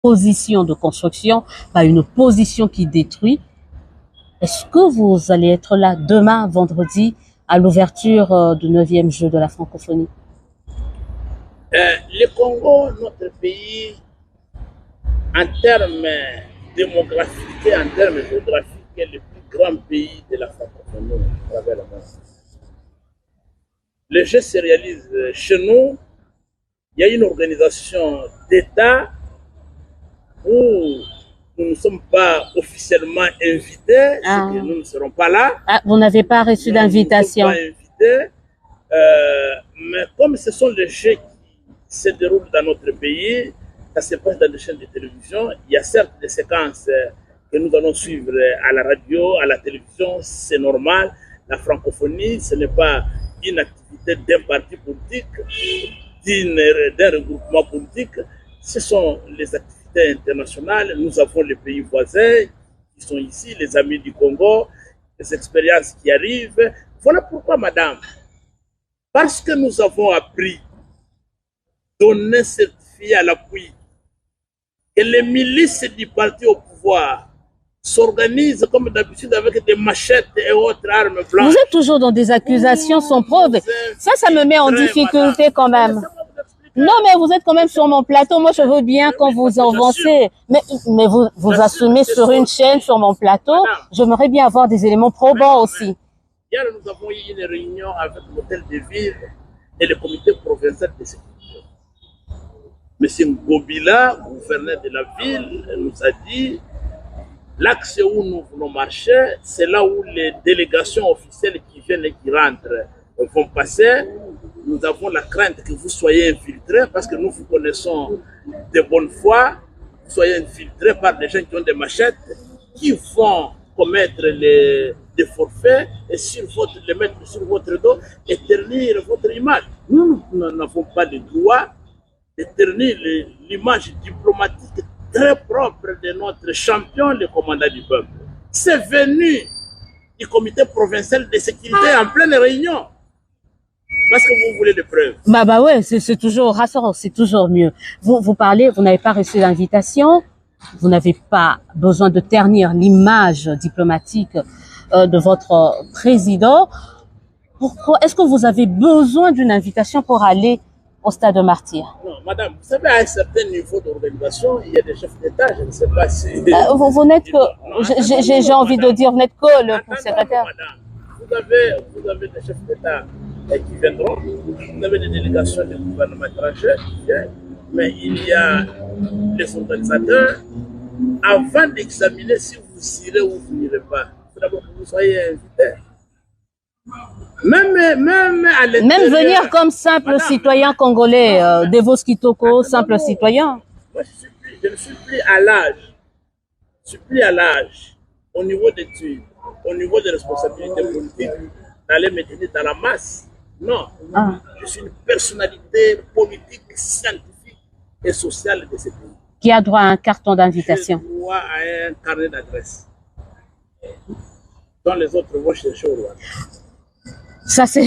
position de construction, pas une position qui détruit. Est-ce que vous allez être là demain, vendredi, à l'ouverture du 9e jeu de la francophonie? Le Congo, notre pays, en termes démographiques et en termes géographiques, est le plus grand pays de la francophonie à travers le monde. Le jeu se réalise chez nous. Il y a une organisation d'État où nous ne sommes pas officiellement invités, que nous ne serons pas là. Ah, vous n'avez pas reçu d'invitation? Nous ne sommes pas invités. Mais comme ce sont les jeux qui se déroulent dans notre pays, ça se passe dans les chaînes de télévision. Il y a certes des séquences que nous allons suivre à la radio, à la télévision, c'est normal. La francophonie, ce n'est pas une activité d'un parti politique, d'un regroupement politique. Ce sont les activités internationales. Nous avons les pays voisins qui sont ici, les amis du Congo, les expériences qui arrivent. Voilà pourquoi, madame, parce que nous avons appris, donné certifié à l'appui, que les milices du parti au pouvoir s'organisent comme d'habitude avec des machettes et autres armes blanches. Vous êtes toujours dans des accusations sans preuve. Ça me met en difficulté quand même. Non, mais vous êtes quand même sur mon plateau. Moi, je veux bien quand vous avancez. Mais vous assumez sur une chaîne, sur mon plateau. J'aimerais bien avoir des éléments probants aussi. Hier, nous avons eu une réunion avec l'hôtel de ville et le comité provincial de sécurité. Monsieur Ngobila, gouverneur de la ville, nous a dit l'axe où nous voulons marcher, c'est là où les délégations officielles qui viennent et qui rentrent vont passer. Nous avons la crainte que vous soyez infiltrés parce que nous vous connaissons de bonne foi. Vous soyez infiltrés par des gens qui ont des machettes, qui vont commettre des forfaits et les mettre sur votre dos et ternir votre image. Nous n'avons pas le droit de ternir l'image diplomatique très propre de notre champion, le commandant du peuple. C'est venu du comité provincial de sécurité en pleine réunion. Parce que vous voulez des preuves. Bah ouais, c'est toujours rassurant, c'est toujours mieux. Vous parlez, vous n'avez pas reçu l'invitation, vous n'avez pas besoin de ternir l'image diplomatique de votre président. Pourquoi est-ce que vous avez besoin d'une invitation pour aller au stade de Martyrs? Non, madame, vous savez, à un certain niveau d'organisation, il y a des chefs d'État, je ne sais pas si... vous n'êtes que, j'ai envie de dire, vous n'êtes que le secrétaire. Madame, vous avez des chefs d'État qui viendront, vous avez des délégations du gouvernement étranger qui viennent, mais il y a les organisateurs. Avant d'examiner si vous irez ou vous n'irez pas, il faut d'abord que vous soyez invités. Même venir comme simple citoyen congolais, Devos Kitoko, simple citoyen. Moi, je ne suis plus à l'âge. Je suis plus à l'âge au niveau d'études, au niveau des responsabilités politiques, d'aller me tenir dans la masse. Non. Je suis une personnalité politique, scientifique et sociale de ce pays. Qui a droit à un carton d'invitation? J'ai droit à un carnet d'adresse. Dont les autres vont chercher au roi. Ça c'est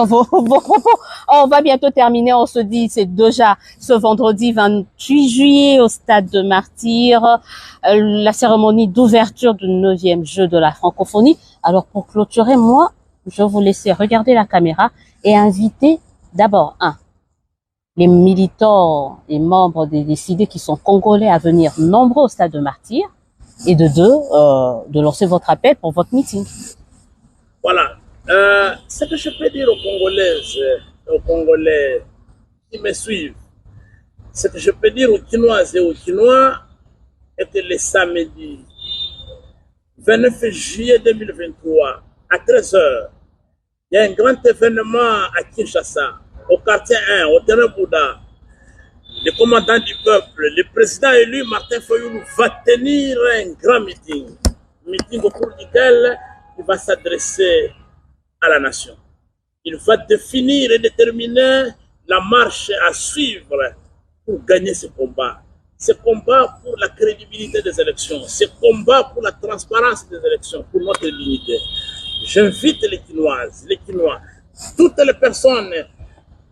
vos propos. On va bientôt terminer. On se dit, c'est déjà ce vendredi 28 juillet au stade de Martyrs, la cérémonie d'ouverture du 9e jeu de la francophonie. Alors pour clôturer, moi, je vais vous laisser regarder la caméra et inviter d'abord les militants et membres des décidés qui sont congolais à venir nombreux au stade de Martyrs, et de deux, de lancer votre appel pour votre meeting. Voilà. Ce que je peux dire aux Congolaises, aux Congolais qui me suivent, ce que je peux dire aux Kinoises et aux Kinois est que le samedi 29 juillet 2023 à 13 h, il y a un grand événement à Kinshasa, au quartier 1, au terrain Bouddha. Le commandant du peuple, le président élu Martin Fayulu va tenir un grand meeting au cours duquel il va s'adresser à la nation. Il va définir et déterminer la marche à suivre pour gagner ce combat. Ce combat pour la crédibilité des élections, ce combat pour la transparence des élections, pour notre dignité. J'invite les Kinoises, les Kinois, toutes les personnes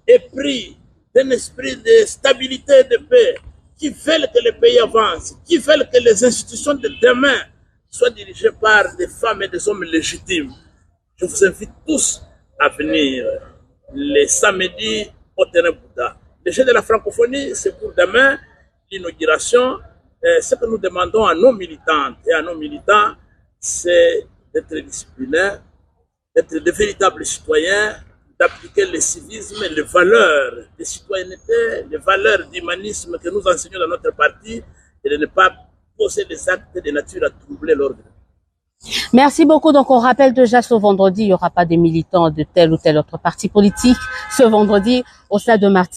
épris d'un esprit de stabilité et de paix qui veulent que le pays avance, qui veulent que les institutions de demain soient dirigées par des femmes et des hommes légitimes. Je vous invite tous à venir les samedis au terrain Bouddha. Le jeu de la francophonie, c'est pour demain l'inauguration. Ce que nous demandons à nos militantes et à nos militants, c'est d'être disciplinaires, d'être de véritables citoyens, d'appliquer le civisme, les valeurs de citoyenneté, les valeurs d'humanisme que nous enseignons dans notre parti et de ne pas poser des actes de nature à troubler l'ordre. Merci beaucoup. Donc, on rappelle déjà ce vendredi, il n'y aura pas des militants de tel ou tel autre parti politique. Ce vendredi, au stade de Martyrs.